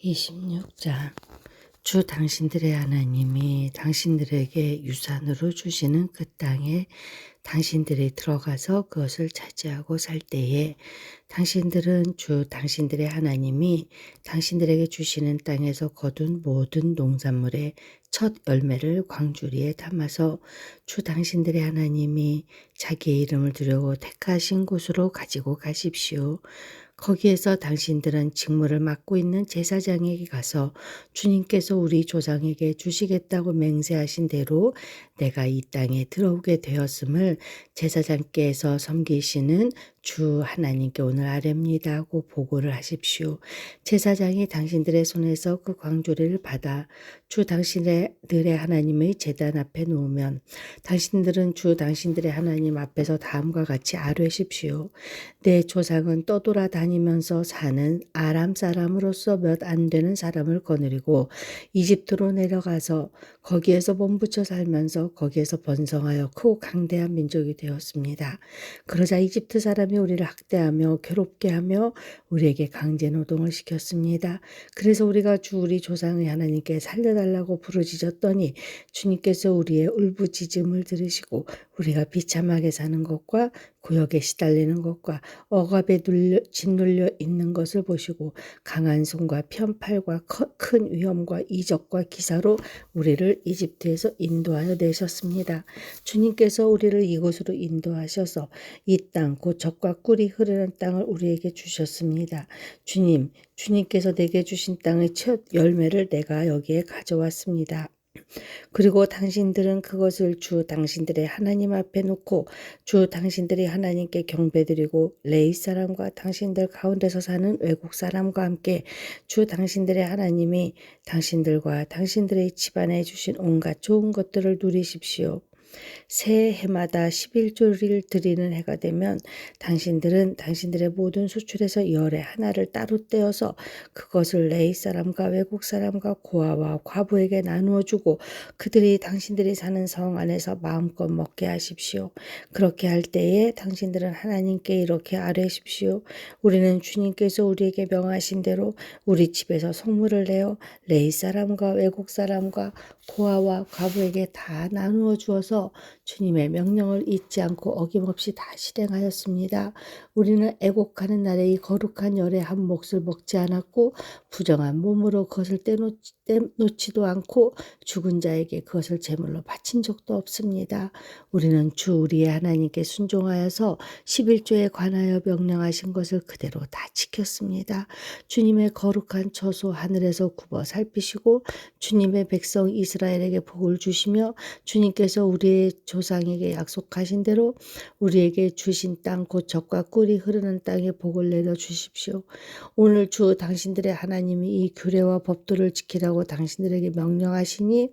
26장. 주 당신들의 하나님이 당신들에게 유산으로 주시는 그 땅에 당신들이 들어가서 그것을 차지하고 살 때에 당신들은 주 당신들의 하나님이 당신들에게 주시는 땅에서 거둔 모든 농산물의 첫 열매를 광주리에 담아서 주 당신들의 하나님이 자기의 이름을 두려고 택하신 곳으로 가지고 가십시오. 거기에서 당신들은 직무를 맡고 있는 제사장에게 가서 주님께서 우리 조상에게 주시겠다고 맹세하신 대로 내가 이 땅에 들어오게 되었음을 제사장께서 섬기시는 주 하나님께 오늘 아뢰옵니다 하고 보고를 하십시오. 제사장이 당신들의 손에서 그 광주리를 받아 주 당신들의 하나님의 제단 앞에 놓으면 당신들은 주 당신들의 하나님 앞에서 다음과 같이 아뢰십시오. 내 조상은 떠돌아다니면서 사는 아람 사람으로서 몇 안 되는 사람을 거느리고 이집트로 내려가서 거기에서 몸붙여 살면서 거기에서 번성하여 크고 강대한 민족이 되었습니다. 그러자 이집트 사람이 우리를 학대하며 괴롭게 하며 우리에게 강제 노동을 시켰습니다. 그래서 우리가 우리 조상의 하나님께 살려달라고 부르짖었더니 주님께서 우리의 울부짖음을 들으시고 우리가 비참하게 사는 것과 구역에 시달리는 것과 억압에 짓눌려 있는 것을 보시고 강한 손과 편팔과 큰 위험과 이적과 기사로 우리를 이집트에서 인도하여 내셨습니다. 주님께서 우리를 이곳으로 인도하셔서 이 땅 곧 젖과 꿀이 흐르는 땅을 우리에게 주셨습니다. 주님께서 내게 주신 땅의 첫 열매를 내가 여기에 가져왔습니다. 그리고 당신들은 그것을 주 당신들의 하나님 앞에 놓고 주 당신들이 하나님께 경배드리고 레위 사람과 당신들 가운데서 사는 외국 사람과 함께 주 당신들의 하나님이 당신들과 당신들의 집안에 주신 온갖 좋은 것들을 누리십시오. 새 해마다 11조를 드리는 해가 되면 당신들은 당신들의 모든 수출에서 열의 하나를 따로 떼어서 그것을 레위 사람과 외국 사람과 고아와 과부에게 나누어 주고 그들이 당신들이 사는 성 안에서 마음껏 먹게 하십시오. 그렇게 할 때에 당신들은 하나님께 이렇게 아뢰십시오. 우리는 주님께서 우리에게 명하신 대로 우리 집에서 성물을 내어 레위 사람과 외국 사람과 고아와 과부에게 다 나누어 주어서 주님의 명령을 잊지 않고 어김없이 다 실행하였습니다. 우리는 애곡하는 날에 이 거룩한 열의 한 몫을 먹지 않았고 부정한 몸으로 그것을 떼놓지도 않고 죽은 자에게 그것을 제물로 바친 적도 없습니다. 우리는 주 우리의 하나님께 순종하여서 11조에 관하여 명령하신 것을 그대로 다 지켰습니다. 주님의 거룩한 처소 하늘에서 굽어 살피시고 주님의 백성 이스라엘에게 복을 주시며 주님께서 우리의 조상에게 약속하신 대로 우리에게 주신 땅 곧 젖과 꿀이 흐르는 땅에 복을 내려 주십시오. 오늘 주 당신들의 하나님이 이 규례와 법도를 지키라고 당신들에게 명령하시니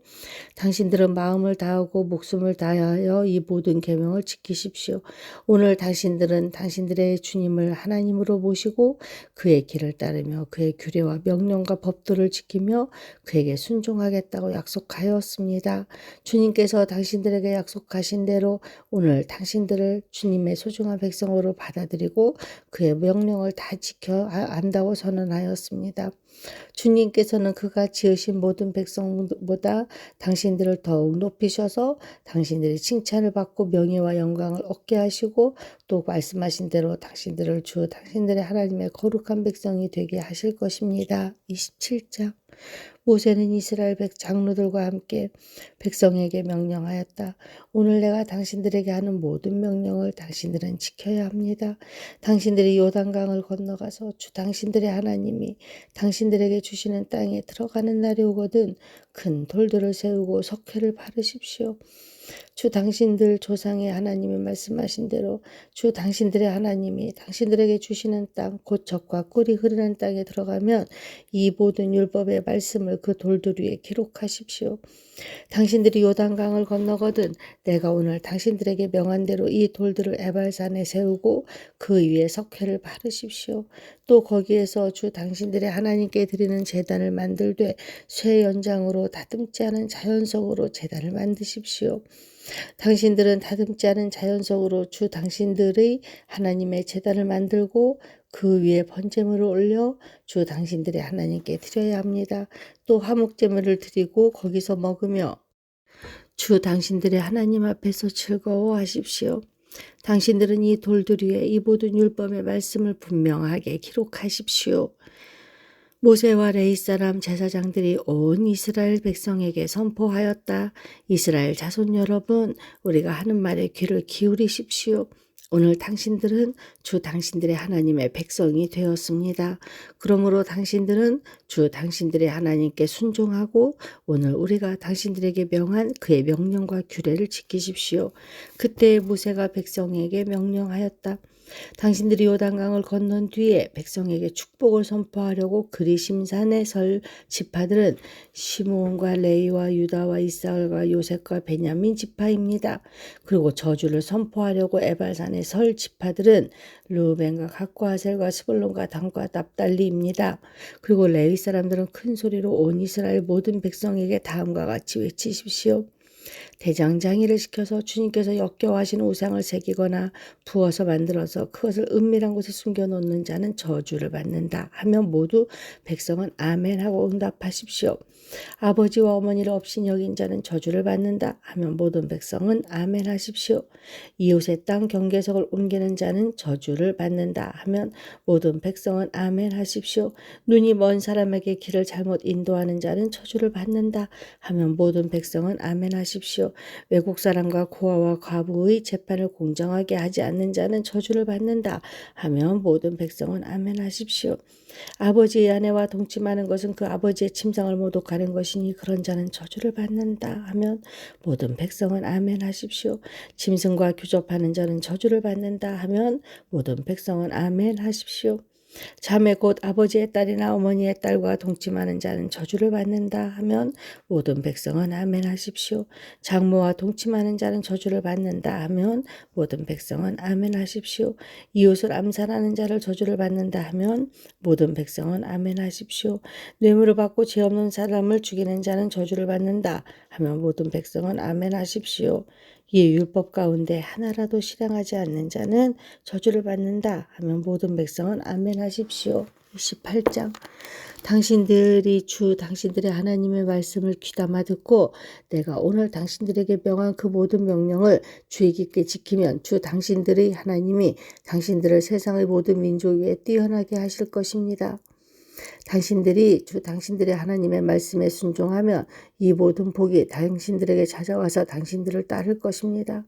당신들은 마음을 다하고 목숨을 다하여 이 모든 계명을 지키십시오. 오늘 당신들은 당신들의 주님을 하나님으로 모시고 그의 길을 따르며 그의 규례와 명령과 법도를 지키며 그에게 순종하겠다고 약속하였습니다. 주님께서 당신들에게 약속하신 대로 오늘 당신들을 주님의 소중한 백성으로 받아들이고 그의 명령을 다 지켜 안다고 선언하였습니다. 주님께서는 그가 지으신 모든 백성보다 당신들을 더욱 높이셔서 당신들이 칭찬을 받고 명예와 영광을 얻게 하시고 또 말씀하신 대로 당신들을 당신들의 하나님의 거룩한 백성이 되게 하실 것입니다. 27장. 모세는 이스라엘 장로들과 함께 백성에게 명령하였다. 오늘 내가 당신들에게 하는 모든 명령을 당신들은 지켜야 합니다. 당신들이 요단강을 건너가서 당신들의 하나님이 당신들에게 주시는 땅에 들어가는 날이 오거든 큰 돌들을 세우고 석회를 바르십시오. 주 당신들 조상의 하나님이 말씀하신 대로 주 당신들의 하나님이 당신들에게 주시는 땅 곧 젖과 꿀이 흐르는 땅에 들어가면 이 모든 율법의 말씀을 그 돌들 위에 기록하십시오. 당신들이 요단강을 건너거든 내가 오늘 당신들에게 명한 대로 이 돌들을 에발산에 세우고 그 위에 석회를 바르십시오. 또 거기에서 주 당신들의 하나님께 드리는 제단을 만들되 쇠 연장으로 다듬지 않은 자연석으로 제단을 만드십시오. 당신들은 다듬지 않은 자연석으로 주 당신들의 하나님의 제단을 만들고 그 위에 번제물을 올려 주 당신들의 하나님께 드려야 합니다. 또 화목제물을 드리고 거기서 먹으며 주 당신들의 하나님 앞에서 즐거워하십시오. 당신들은 이 돌들 위에 이 모든 율법의 말씀을 분명하게 기록하십시오. 모세와 레위 사람 제사장들이 온 이스라엘 백성에게 선포하였다. 이스라엘 자손 여러분, 우리가 하는 말에 귀를 기울이십시오. 오늘 당신들은 주 당신들의 하나님의 백성이 되었습니다. 그러므로 당신들은 주 당신들의 하나님께 순종하고 오늘 우리가 당신들에게 명한 그의 명령과 규례를 지키십시오. 그때 모세가 백성에게 명령하였다. 당신들이 요단강을 건넌 뒤에 백성에게 축복을 선포하려고 그리심산에 설 지파들은 시므온과 레위와 유다와 이사갈과 요셉과 베냐민 지파입니다. 그리고 저주를 선포하려고 에발산에 설 지파들은 르우벤과 갓과 아셀과 스불론과 단과 납달리입니다. 그리고 레위 사람들은 큰 소리로 온 이스라엘 모든 백성에게 다음과 같이 외치십시오. 대장장이를 시켜서 주님께서 역겨워하시는 우상을 새기거나 부어서 만들어서 그것을 은밀한 곳에 숨겨놓는 자는 저주를 받는다 하면 모두 백성은 아멘하고 응답하십시오. 아버지와 어머니를 없인 여긴 자는 저주를 받는다 하면 모든 백성은 아멘하십시오. 이웃의 땅 경계석을 옮기는 자는 저주를 받는다 하면 모든 백성은 아멘하십시오. 눈이 먼 사람에게 길을 잘못 인도하는 자는 저주를 받는다 하면 모든 백성은 아멘하십시오. 외국 사람과 고아와 과부의 재판을 공정하게 하지 않는 자는 저주를 받는다 하면 모든 백성은 아멘하십시오. 아버지의 아내와 동침하는 것은 그 아버지의 침상을 모독하는 것이니 그런 자는 저주를 받는다 하면 모든 백성은 아멘하십시오. 짐승과 교접하는 자는 저주를 받는다 하면 모든 백성은 아멘하십시오. 자매 곧 아버지의 딸이나 어머니의 딸과 동침하는 자는 저주를 받는다 하면 모든 백성은 아멘하십시오. 장모와 동침하는 자는 저주를 받는다 하면 모든 백성은 아멘하십시오. 이웃을 암살하는 자를 저주를 받는다 하면 모든 백성은 아멘하십시오. 뇌물을 받고 죄 없는 사람을 죽이는 자는 저주를 받는다 하면 모든 백성은 아멘하십시오. 이 율법 가운데 하나라도 실행하지 않는 자는 저주를 받는다 하면 모든 백성은 아멘하십시오. 28장 당신들이 주 당신들의 하나님의 말씀을 귀담아 듣고 내가 오늘 당신들에게 명한 그 모든 명령을 주의 깊게 지키면 주 당신들의 하나님이 당신들을 세상의 모든 민족 위에 뛰어나게 하실 것입니다. 당신들이 주 당신들의 하나님의 말씀에 순종하면 이 모든 복이 당신들에게 찾아와서 당신들을 따를 것입니다.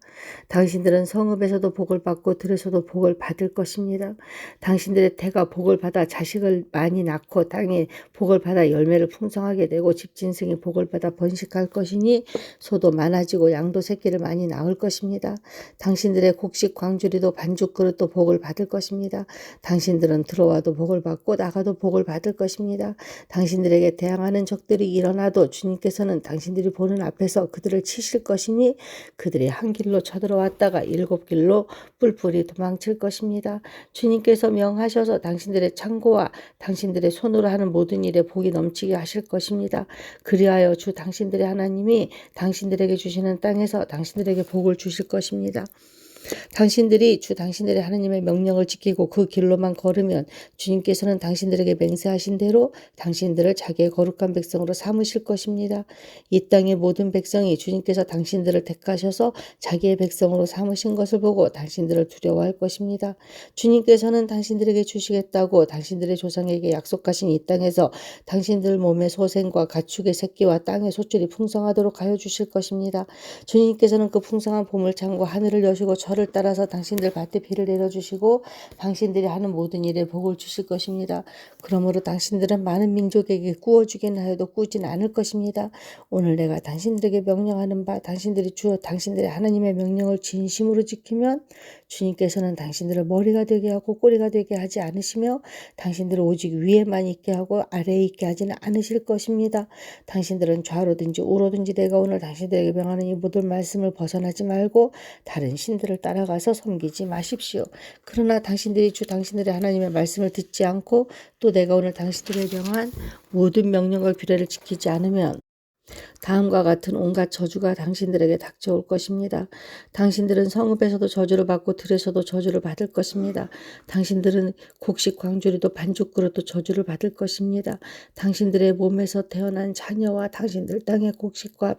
당신들은 성읍에서도 복을 받고 들에서도 복을 받을 것입니다. 당신들의 태가 복을 받아 자식을 많이 낳고 땅에 복을 받아 열매를 풍성하게 내고 집진승이 복을 받아 번식할 것이니 소도 많아지고 양도 새끼를 많이 낳을 것입니다. 당신들의 곡식 광주리도 반죽 그릇도 복을 받을 것입니다. 당신들은 들어와도 복을 받고 나가도 복을 받을 것입니다. 당신들에게 대항하는 적들이 일어나도 주님께서는 당신들이 보는 앞에서 그들을 치실 것이니 그들이 한 길로 쳐들어왔다가 7길로 뿔뿔이 도망칠 것입니다. 주님께서 명하셔서 당신들의 창고와 당신들의 손으로 하는 모든 일에 복이 넘치게 하실 것입니다. 그리하여 주 당신들의 하나님이 당신들에게 주시는 땅에서 당신들에게 복을 주실 것입니다. 당신들이 주 당신들의 하나님의 명령을 지키고 그 길로만 걸으면 주님께서는 당신들에게 맹세하신 대로 당신들을 자기의 거룩한 백성으로 삼으실 것입니다. 이 땅의 모든 백성이 주님께서 당신들을 택하셔서 자기의 백성으로 삼으신 것을 보고 당신들을 두려워할 것입니다. 주님께서는 당신들에게 주시겠다고 당신들의 조상에게 약속하신 이 땅에서 당신들 몸의 소생과 가축의 새끼와 땅의 소출이 풍성하도록 하여 주실 것입니다. 주님께서는 그 풍성한 보물창고 하늘을 여시고 저를 따라서 당신들 밭에 비를 내려주시고 당신들이 하는 모든 일에 복을 주실 것입니다. 그러므로 당신들은 많은 민족에게 구워주기는 하여도 꾸진 않을 것입니다. 오늘 내가 당신들에게 명령하는 바 당신들이 주어 당신들의 하나님의 명령을 진심으로 지키면 주님께서는 당신들을 머리가 되게 하고 꼬리가 되게 하지 않으시며 당신들을 오직 위에만 있게 하고 아래에 있게 하지는 않으실 것입니다. 당신들은 좌로든지 우로든지 내가 오늘 당신들에게 명하는 이 모든 말씀을 벗어나지 말고 다른 신들을 따라가서 섬기지 마십시오. 그러나 당신들이 주 당신들의 하나님의 말씀을 듣지 않고 또 내가 오늘 당신들에게 명한 모든 명령과 규례를 지키지 않으면 다음과 같은 온갖 저주가 당신들에게 닥쳐올 것입니다. 당신들은 성읍에서도 저주를 받고 들에서도 저주를 받을 것입니다. 당신들은 곡식 광주리도 반죽 그릇도 저주를 받을 것입니다. 당신들의 몸에서 태어난 자녀와 당신들 땅의 곡식과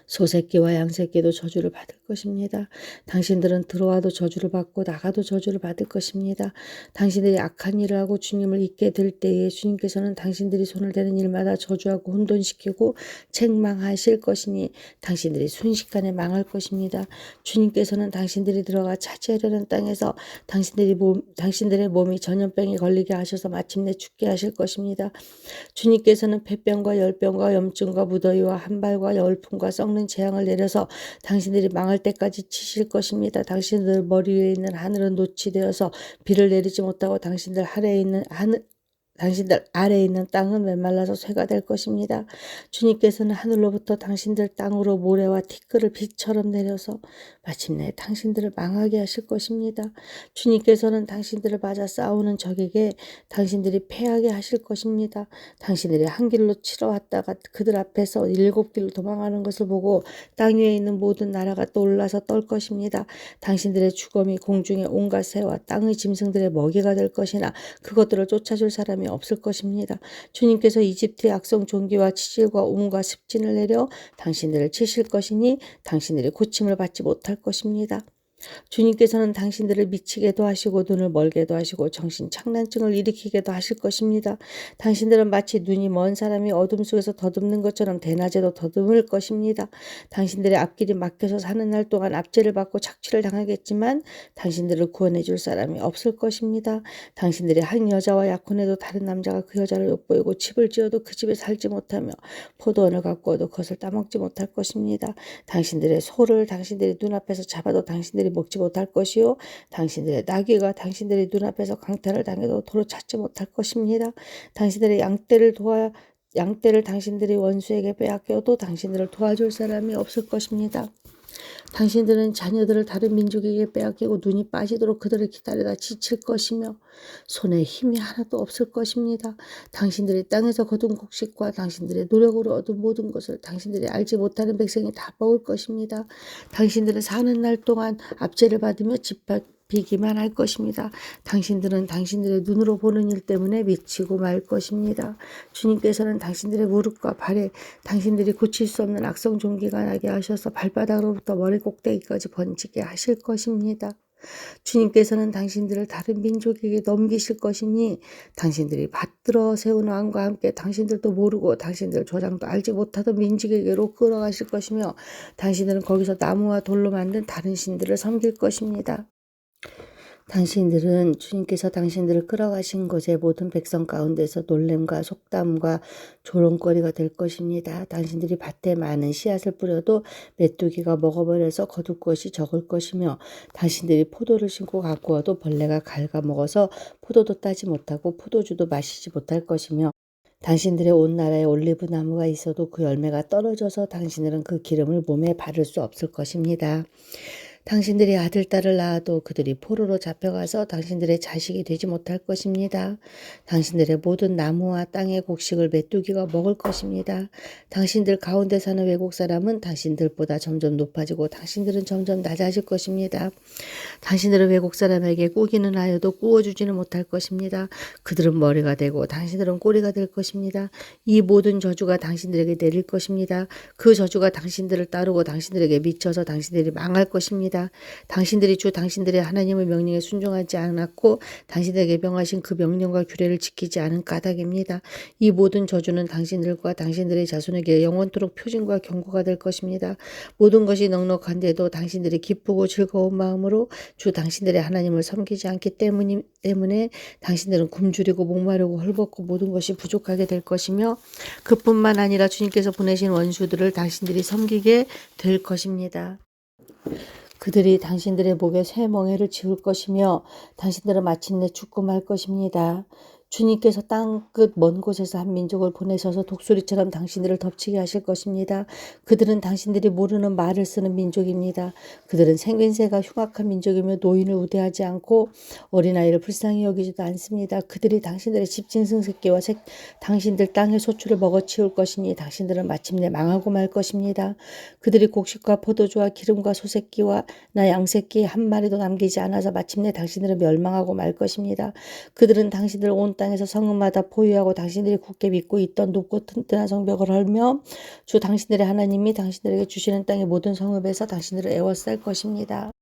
소새끼와 양새끼도 저주를 받을 것입니다. 당신들은 들어와도 저주를 받고 나가도 저주를 받을 것입니다. 당신들이 악한 일을 하고 주님을 잊게 될 때에 주님께서는 당신들이 손을 대는 일마다 저주하고 혼돈시키고 책망하실 것이니 당신들이 순식간에 망할 것입니다. 주님께서는 당신들이 들어가 차지하려는 땅에서 당신들의 몸이 전염병에 걸리게 하셔서 마침내 죽게 하실 것입니다. 주님께서는 폐병과 열병과 염증과 무더위와 한발과 열풍과 썩는 재앙을 내려서 당신들이 망할 때까지 치실 것입니다. 당신들 머리 위에 있는 하늘은 노치되어서 비를 내리지 못하고 당신들 아래에 있는 땅은 메말라서 쇠가 될 것입니다. 주님께서는 하늘로부터 당신들 땅으로 모래와 티끌을 비처럼 내려서 마침내 당신들을 망하게 하실 것입니다. 주님께서는 당신들을 맞아 싸우는 적에게 당신들이 패하게 하실 것입니다. 당신들이 한 길로 치러왔다가 그들 앞에서 7길로 도망하는 것을 보고 땅 위에 있는 모든 나라가 떠올라서 떨 것입니다. 당신들의 주검이 공중의 온갖 새와 땅의 짐승들의 먹이가 될 것이나 그것들을 쫓아줄 사람이 없을 것입니다. 주님께서 이집트의 악성 종기와 치질과 웅과 습진을 내려 당신들을 치실 것이니 당신들이 고침을 받지 못할 것입니다. 주님께서는 당신들을 미치게도 하시고 눈을 멀게도 하시고 정신 착란증을 일으키게도 하실 것입니다. 당신들은 마치 눈이 먼 사람이 어둠 속에서 더듬는 것처럼 대낮에도 더듬을 것입니다. 당신들의 앞길이 막혀서 사는 날 동안 압제를 받고 착취를 당하겠지만 당신들을 구원해 줄 사람이 없을 것입니다. 당신들이 한 여자와 약혼해도 다른 남자가 그 여자를 엿보이고 집을 지어도 그 집에 살지 못하며 포도원을 가꾸어도 그것을 따먹지 못할 것입니다. 당신들의 소를 당신들이 눈앞에서 잡아도 당신들이 먹지 못할 것이요 당신들의 나귀가 당신들의 눈앞에서 강탈을 당해도 도로 찾지 못할 것입니다. 당신들의 양떼를 당신들이 원수에게 빼앗겨도 당신들을 도와줄 사람이 없을 것입니다. 당신들은 자녀들을 다른 민족에게 빼앗기고 눈이 빠지도록 그들을 기다리다 지칠 것이며 손에 힘이 하나도 없을 것입니다. 당신들이 땅에서 거둔 곡식과 당신들의 노력으로 얻은 모든 것을 당신들이 알지 못하는 백성이 다 먹을 것입니다. 당신들은 사는 날 동안 압제를 받으며 비기만 할 것입니다. 당신들은 당신들의 눈으로 보는 일 때문에 미치고 말 것입니다. 주님께서는 당신들의 무릎과 발에 당신들이 고칠 수 없는 악성 종기가 나게 하셔서 발바닥으로부터 머리 꼭대기까지 번지게 하실 것입니다. 주님께서는 당신들을 다른 민족에게 넘기실 것이니 당신들이 받들어 세운 왕과 함께 당신들도 모르고 당신들 조상도 알지 못하던 민족에게로 끌어가실 것이며 당신들은 거기서 나무와 돌로 만든 다른 신들을 섬길 것입니다. 당신들은 주님께서 당신들을 끌어가신 곳의 모든 백성 가운데서 놀램과 속담과 조롱거리가 될 것입니다. 당신들이 밭에 많은 씨앗을 뿌려도 메뚜기가 먹어버려서 거둘 것이 적을 것이며 당신들이 포도를 심고 가꾸어도 벌레가 갉아먹어서 포도도 따지 못하고 포도주도 마시지 못할 것이며 당신들의 온 나라에 올리브 나무가 있어도 그 열매가 떨어져서 당신들은 그 기름을 몸에 바를 수 없을 것입니다. 당신들이 아들, 딸을 낳아도 그들이 포로로 잡혀가서 당신들의 자식이 되지 못할 것입니다. 당신들의 모든 나무와 땅의 곡식을 메뚜기가 먹을 것입니다. 당신들 가운데 사는 외국 사람은 당신들보다 점점 높아지고 당신들은 점점 낮아질 것입니다. 당신들은 외국 사람에게 꾸기는 하여도 꾸어주지는 못할 것입니다. 그들은 머리가 되고 당신들은 꼬리가 될 것입니다. 이 모든 저주가 당신들에게 내릴 것입니다. 그 저주가 당신들을 따르고 당신들에게 미쳐서 당신들이 망할 것입니다. 당신들이 주 당신들의 하나님의 명령에 순종하지 않았고 당신들에게 명하신 그 명령과 규례를 지키지 않은 까닭입니다. 이 모든 저주는 당신들과 당신들의 자손에게 영원토록 표징과 경고가 될 것입니다. 모든 것이 넉넉한데도 당신들이 기쁘고 즐거운 마음으로 주 당신들의 하나님을 섬기지 않기 때문에 당신들은 굶주리고 목마르고 헐벗고 모든 것이 부족하게 될 것이며 그뿐만 아니라 주님께서 보내신 원수들을 당신들이 섬기게 될 것입니다. 그들이 당신들의 목에 쇠 멍에를 지울 것이며 당신들은 마침내 죽고 말 것입니다. 주님께서 땅끝 먼 곳에서 한 민족을 보내셔서 독수리처럼 당신들을 덮치게 하실 것입니다. 그들은 당신들이 모르는 말을 쓰는 민족입니다. 그들은 생김새가 흉악한 민족이며 노인을 우대하지 않고 어린아이를 불쌍히 여기지도 않습니다. 그들이 당신들의 집짐승 새끼와 당신들 땅의 소출을 먹어치울 것이니 당신들은 마침내 망하고 말 것입니다. 그들이 곡식과 포도주와 기름과 소새끼와 나 양새끼 한 마리도 남기지 않아서 마침내 당신들은 멸망하고 말 것입니다. 그들은 당신들 온 땅에서 성읍마다 포위하고 당신들이 굳게 믿고 있던 높고 튼튼한 성벽을 헐며 주 당신들의 하나님이 당신들에게 주시는 땅의 모든 성읍에서 당신들을 애워쌀 것입니다.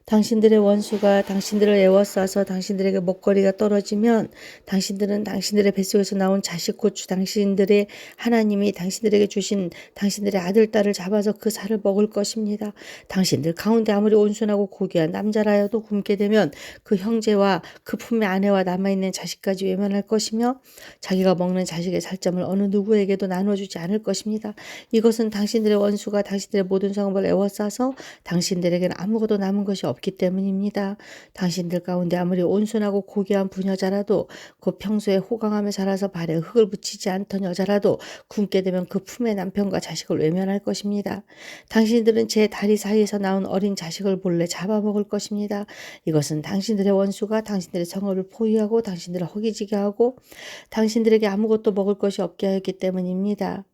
당신들의 원수가 당신들을 애워싸서 당신들에게 먹거리가 떨어지면 당신들은 당신들의 뱃속에서 나온 자식 고추 당신들의 하나님이 당신들에게 주신 당신들의 아들 딸을 잡아서 그 살을 먹을 것입니다. 당신들 가운데 아무리 온순하고 고귀한 남자라여도 굶게 되면 그 형제와 그 품의 아내와 남아있는 자식까지 외면할 것이며 자기가 먹는 자식의 살점을 어느 누구에게도 나눠주지 않을 것입니다. 이것은 당신들의 원수가 당신들의 모든 성읍을 애워싸서 당신들에게는 아무것도 남은 것이 없기 때문입니다. 당신들 가운데 아무리 온순하고 고귀한 부녀자라도 곧 평소에 호강하며 자라서 발에 흙을 붙이지 않던 여자라도 굶게 되면 그 품의 남편과 자식을 외면할 것입니다. 당신들은 제 다리 사이에서 나온 어린 자식을 몰래 잡아먹을 것입니다. 이것은 당신들의 원수가 당신들의 성읍을 포위하고 당신들을 허기지게 하고 당신들에게 아무것도 먹을 것이 없게 하였기 때문입니다.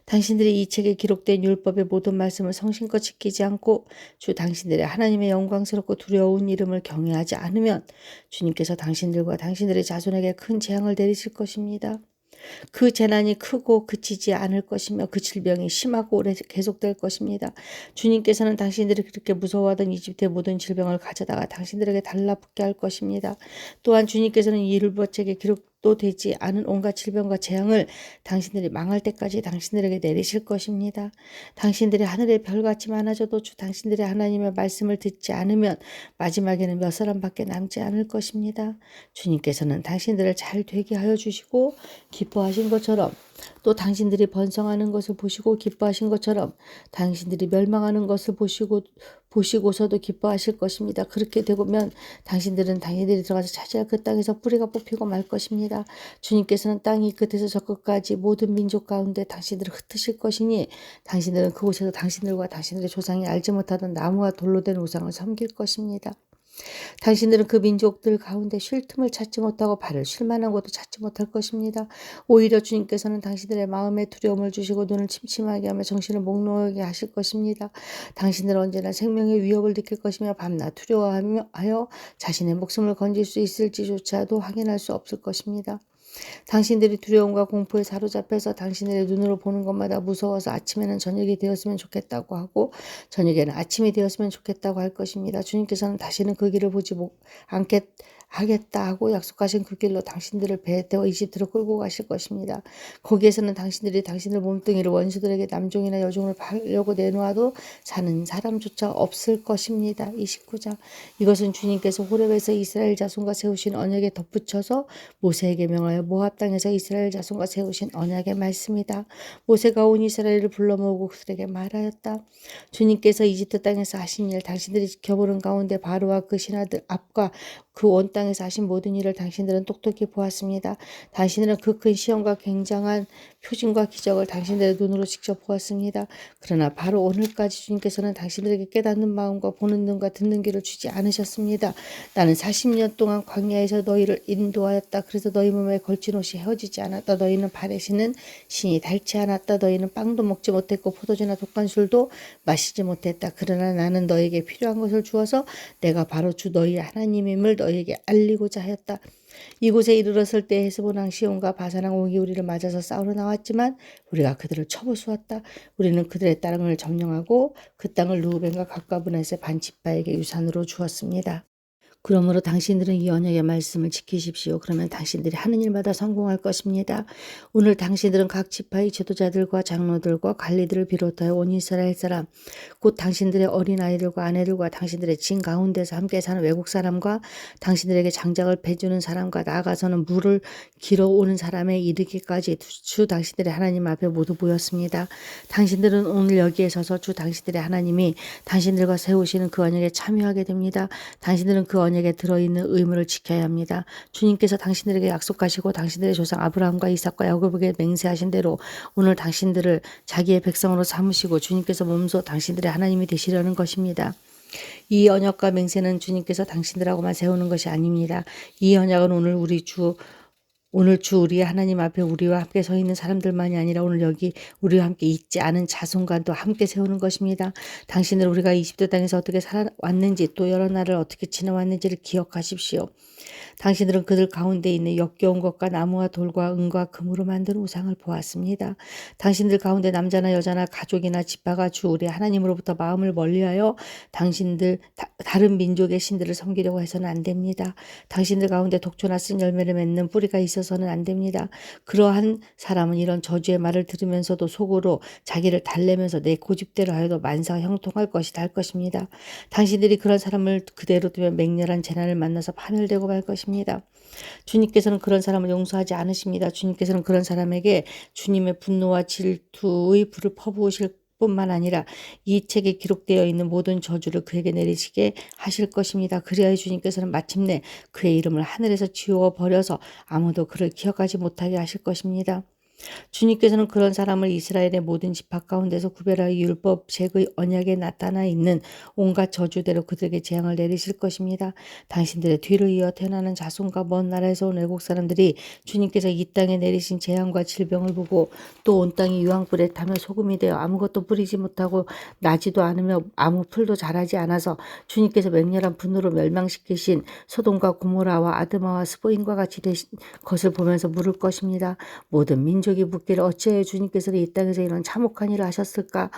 당신들이 이 책에 기록된 율법의 모든 말씀을 성심껏 지키지 않고 주 당신들의 하나님의 영광스럽고 두려운 이름을 경외하지 않으면 주님께서 당신들과 당신들의 자손에게 큰 재앙을 내리실 것입니다. 그 재난이 크고 그치지 않을 것이며 그 질병이 심하고 오래 계속될 것입니다. 주님께서는 당신들이 그렇게 무서워하던 이집트의 모든 질병을 가져다가 당신들에게 달라붙게 할 것입니다. 또한 주님께서는 이 율법책에 기록도 되지 않은 온갖 질병과 재앙을 당신들이 망할 때까지 당신들에게 내리실 것입니다. 당신들이 하늘의 별같이 많아져도 주 당신들의 하나님의 말씀을 듣지 않으면 마지막에는 몇 사람밖에 남지 않을 것입니다. 주님께서는 당신들을 잘 되게 하여 주시고 기뻐하신 것처럼 또 당신들이 번성하는 것을 보시고 기뻐하신 것처럼 당신들이 멸망하는 것을 보시고서도 기뻐하실 것입니다. 그렇게 되면 당신들은 당신들이 들어가서 차지할 그 땅에서 뿌리가 뽑히고 말 것입니다. 주님께서는 땅이 끝에서 저 끝까지 모든 민족 가운데 당신들을 흩으실 것이니 당신들은 그곳에서 당신들과 당신들의 조상이 알지 못하던 나무와 돌로 된 우상을 섬길 것입니다. 당신들은 그 민족들 가운데 쉴 틈을 찾지 못하고 발을 쉴 만한 곳도 찾지 못할 것입니다. 오히려 주님께서는 당신들의 마음에 두려움을 주시고 눈을 침침하게 하며 정신을 몽롱하게 하실 것입니다. 당신들은 언제나 생명의 위협을 느낄 것이며 밤낮 두려워하여 자신의 목숨을 건질 수 있을지조차도 확인할 수 없을 것입니다. 당신들이 두려움과 공포에 사로잡혀서 당신들의 눈으로 보는 것마다 무서워서 아침에는 저녁이 되었으면 좋겠다고 하고 저녁에는 아침이 되었으면 좋겠다고 할 것입니다. 주님께서는 다시는 그 길을 보지 하겠다 하고 약속하신 그 길로 당신들을 배에 태워 이집트로 끌고 가실 것입니다. 거기에서는 당신들이 당신들 몸뚱이를 원수들에게 남종이나 여종을 팔려고 내놓아도 사는 사람조차 없을 것입니다. 29장. 이것은 주님께서 호렙에서 이스라엘 자손과 세우신 언약에 덧붙여서 모세에게 명하여 모압 땅에서 이스라엘 자손과 세우신 언약의 말씀이다. 모세가 온 이스라엘을 불러 모으고 그들에게 말하였다. 주님께서 이집트 땅에서 하신 일 당신들이 지켜보는 가운데 바로와 그 신하들 앞과 그 온 땅에서 하신 모든 일을 당신들은 똑똑히 보았습니다. 당신들은 그 큰 시험과 굉장한 표징과 기적을 당신들의 눈으로 직접 보았습니다. 그러나 바로 오늘까지 주님께서는 당신들에게 깨닫는 마음과 보는 눈과 듣는 귀를 주지 않으셨습니다. 나는 40년 동안 광야에서 너희를 인도하였다. 그래서 너희 몸에 걸친 옷이 헤어지지 않았다. 너희는 발에 신은 신이 닳지 않았다. 너희는 빵도 먹지 못했고 포도주나 독한 술도 마시지 못했다. 그러나 나는 너희에게 필요한 것을 주어서 내가 바로 주 너희 하나님임을 너희에게 알리고자 하였다. 이곳에 이르렀을 때 헤스본 왕 시온과 바산 왕 옥이 우리를 맞아서 싸우러 나왔지만 우리가 그들을 쳐부수었다. 우리는 그들의 땅을 점령하고 그 땅을 르우벤과 각과 브넷의 반 지파에게 유산으로 주었습니다. 그러므로 당신들은 이 언약의 말씀을 지키십시오. 그러면 당신들이 하는 일마다 성공할 것입니다. 오늘 당신들은 각 지파의 지도자들과 장로들과 관리들을 비롯하여 온 이스라엘 사람 곧 당신들의 어린아이들과 아내들과 당신들의 진 가운데서 함께 사는 외국 사람과 당신들에게 장작을 베주는 사람과 나아가서는 물을 길어오는 사람에 이르기까지 주 당신들의 하나님 앞에 모두 모였습니다. 당신들은 오늘 여기에 서서 주 당신들의 하나님이 당신들과 세우시는 그 언약에 참여하게 됩니다. 당신들은 그 언약을 언약에 들어있는 의무를 지켜야 합니다. 주님께서 당신들에게 약속하시고 당신들의 조상 아브라함과 이삭과 야곱에게 맹세하신 대로 오늘 당신들을 자기의 백성으로 삼으시고 주님께서 몸소 당신들의 하나님이 되시려는 것입니다. 이 언약과 맹세는 주님께서 당신들하고만 세우는 것이 아닙니다. 이 언약은 오늘 주 우리의 하나님 앞에 우리와 함께 서 있는 사람들만이 아니라 오늘 여기 우리와 함께 있지 않은 자손과도 함께 세우는 것입니다. 당신들 우리가 이집트 땅에서 어떻게 살아왔는지 또 여러 날을 어떻게 지나왔는지를 기억하십시오. 당신들은 그들 가운데 있는 역겨운 것과 나무와 돌과 은과 금으로 만든 우상을 보았습니다. 당신들 가운데 남자나 여자나 가족이나 지파가 주 우리 하나님으로부터 마음을 멀리하여 다른 민족의 신들을 섬기려고 해서는 안 됩니다. 당신들 가운데 독초나 쓴 열매를 맺는 뿌리가 있어서는 안 됩니다. 그러한 사람은 이런 저주의 말을 들으면서도 속으로 자기를 달래면서 내 고집대로 하여도 만사가 형통할 것이다 할 것입니다. 당신들이 그런 사람을 그대로 두면 맹렬한 재난을 만나서 파멸되고 말 것입니다. 주님께서는 그런 사람을 용서하지 않으십니다. 주님께서는 그런 사람에게 주님의 분노와 질투의 불을 퍼부으실 뿐만 아니라 이 책에 기록되어 있는 모든 저주를 그에게 내리시게 하실 것입니다. 그리하여 주님께서는 마침내 그의 이름을 하늘에서 지워버려서 아무도 그를 기억하지 못하게 하실 것입니다. 주님께서는 그런 사람을 이스라엘의 모든 지파 가운데서 구별하여 율법책의 언약에 나타나 있는 온갖 저주대로 그들에게 재앙을 내리실 것입니다. 당신들의 뒤를 이어 태어나는 자손과 먼 나라에서 온 외국 사람들이 주님께서 이 땅에 내리신 재앙과 질병을 보고 또 온 땅이 유황불에 타며 소금이 되어 아무것도 뿌리지 못하고 나지도 않으며 아무 풀도 자라지 않아서 주님께서 맹렬한 분노로 멸망시키신 소돔과 고모라와 아드마와 스보인과 같이 되신 것을 보면서 물을 것입니다. 모든 민족이 묻기를 어찌하여 주님께서는 이 땅에서 이런 참혹한 일을 하셨을까?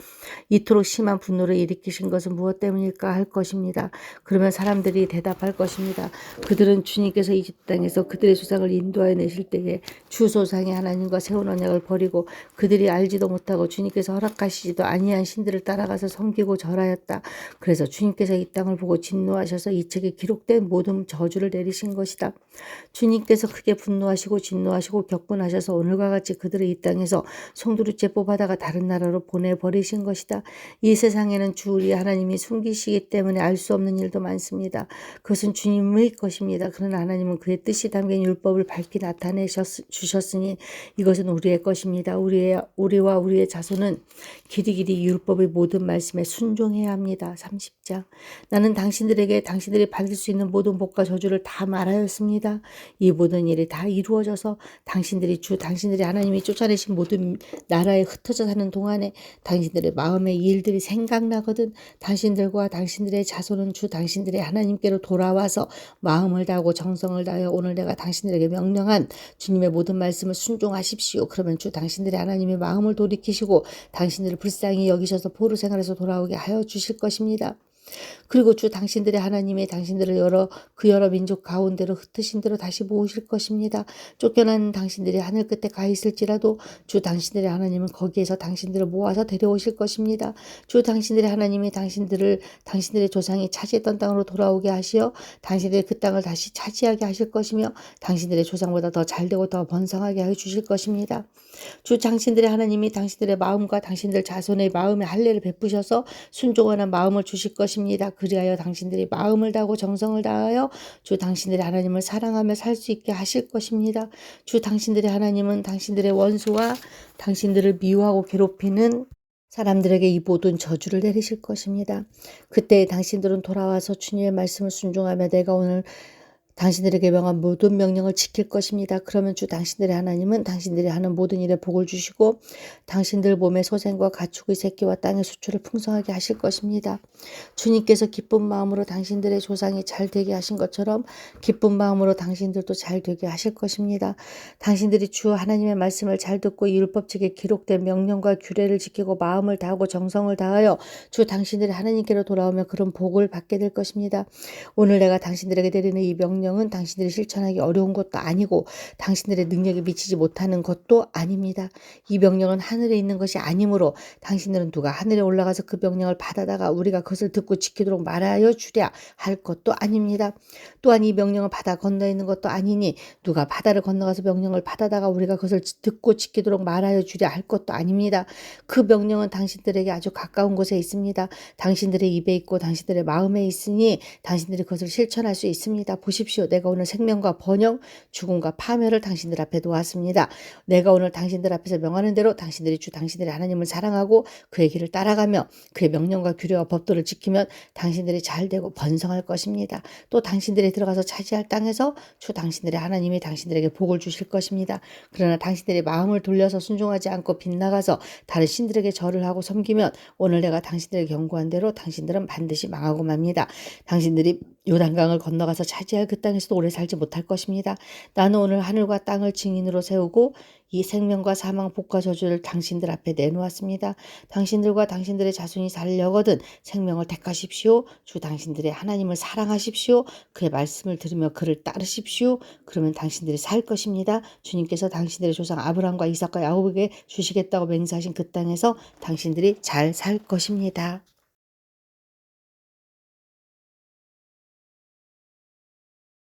이토록 심한 분노를 일으키신 것은 무엇 때문일까 할 것입니다. 그러면 사람들이 대답할 것입니다. 그들은 주님께서 이집트 땅에서 그들의 조상을 인도하여 내실 때에 주 조상의 하나님과 세운 언약을 버리고 그들이 알지도 못하고 주님께서 허락하시지도 아니한 신들을 따라가서 섬기고 절하였다. 그래서 주님께서 이 땅을 보고 진노하셔서 이 책에 기록된 모든 저주를 내리신 것이다. 주님께서 크게 분노하시고 진노하시고 격분하셔서 오늘과 같이 그들을 이 땅에서 송두리째 뽑아다가 다른 나라로 보내버리신 것이다. 이 세상에는 주 우리 하나님이 숨기시기 때문에 알 수 없는 일도 많습니다. 그것은 주님의 것입니다. 그러나 하나님은 그의 뜻이 담긴 율법을 밝히 나타내주셨으니 이것은 우리의 것입니다. 우리와 우리의 자손은 길이길이 율법의 모든 말씀에 순종해야 합니다. 30장. 나는 당신들이 받을 수 있는 모든 복과 저주를 다 말하였습니다. 이 모든 일이 다 이루어져서 당신들이 하나님이 쫓아내신 모든 나라에 흩어져 사는 동안에 당신들의 마음의 일들이 생각나거든. 당신들과 당신들의 자손은 당신들의 하나님께로 돌아와서 마음을 다하고 정성을 다하여 오늘 내가 당신들에게 명령한 주님의 모든 말씀을 순종하십시오. 그러면 당신들의 하나님의 마음을 돌이키시고 당신들을 불쌍히 여기셔서 포로 생활에서 돌아오게 하여 주실 것입니다. 그리고 당신들의 하나님이 당신들을 여러 민족 가운데로 흩으신 대로 다시 모으실 것입니다. 쫓겨난 당신들이 하늘 끝에 가 있을지라도 당신들의 하나님은 거기에서 당신들을 모아서 데려오실 것입니다. 당신들의 하나님이 당신들의 조상이 차지했던 땅으로 돌아오게 하시어 당신들의 그 땅을 다시 차지하게 하실 것이며 당신들의 조상보다 더 잘되고 더 번성하게 하여 주실 것입니다. 당신들의 하나님이 당신들의 마음과 당신들 자손의 마음에 할례를 베푸셔서 순종하는 마음을 주실 것입니다. 그리하여 당신들이 마음을 다하고 정성을 다하여 당신들의 하나님을 사랑하며 살 수 있게 하실 것입니다. 당신들의 하나님은 당신들의 원수와 당신들을 미워하고 괴롭히는 사람들에게 이 모든 저주를 내리실 것입니다. 그때 당신들은 돌아와서 주님의 말씀을 순종하며 내가 오늘 당신들에게 명한 모든 명령을 지킬 것입니다. 그러면 당신들의 하나님은 당신들이 하는 모든 일에 복을 주시고 당신들 몸의 소생과 가축의 새끼와 땅의 수출을 풍성하게 하실 것입니다. 주님께서 기쁜 마음으로 당신들의 조상이 잘 되게 하신 것처럼 기쁜 마음으로 당신들도 잘 되게 하실 것입니다. 당신들이 주 하나님의 말씀을 잘 듣고 이 율법책에 기록된 명령과 규례를 지키고 마음을 다하고 정성을 다하여 당신들의 하나님께로 돌아오며 그런 복을 받게 될 것입니다. 오늘 내가 당신들에게 내리는 이 명령 명령은 당신들이 실천하기 어려운 것도 아니고 당신들의 능력에 미치지 못하는 것도 아닙니다. 이 명령은 하늘에 있는 것이 아니므로 당신들은 누가 하늘에 올라가서 그 명령을 받아다가 우리가 그것을 듣고 지키도록 말하여 주랴 할 것도 아닙니다. 또한 이 명령을 바다 건너에 있는 것도 아니니 누가 바다를 건너가서 명령을 받아다가 우리가 그것을 듣고 지키도록 말하여 주랴 할 것도 아닙니다. 그 명령은 당신들에게 아주 가까운 곳에 있습니다. 당신들의 입에 있고 당신들의 마음에 있으니 당신들이 그것을 실천할 수 있습니다. 보십시오. 내가 오늘 생명과 번영, 죽음과 파멸을 당신들 앞에 놓았습니다. 내가 오늘 당신들 앞에서 명하는 대로 당신들이 당신들의 하나님을 사랑하고 그의 길을 따라가며 그의 명령과 규례와 법도를 지키면 당신들이 잘되고 번성할 것입니다. 또 당신들이 들어가서 차지할 땅에서 주 당신들의 하나님이 당신들에게 복을 주실 것입니다. 그러나 당신들의 마음을 돌려서 순종하지 않고 빗나가서 다른 신들에게 절을 하고 섬기면 오늘 내가 당신들에게 경고한 대로 당신들은 반드시 망하고 맙니다. 당신들이 요단강을 건너가서 차지할 그 땅에서도 오래 살지 못할 것입니다. 나는 오늘 하늘과 땅을 증인으로 세우고 이 생명과 사망, 복과 저주를 당신들 앞에 내놓았습니다. 당신들과 당신들의 자손이 살려거든 생명을 택하십시오. 주 당신들의 하나님을 사랑하십시오. 그의 말씀을 들으며 그를 따르십시오. 그러면 당신들이 살 것입니다. 주님께서 당신들의 조상 아브라함과 이삭과 야곱에게 주시겠다고 맹세하신 그 땅에서 당신들이 잘 살 것입니다.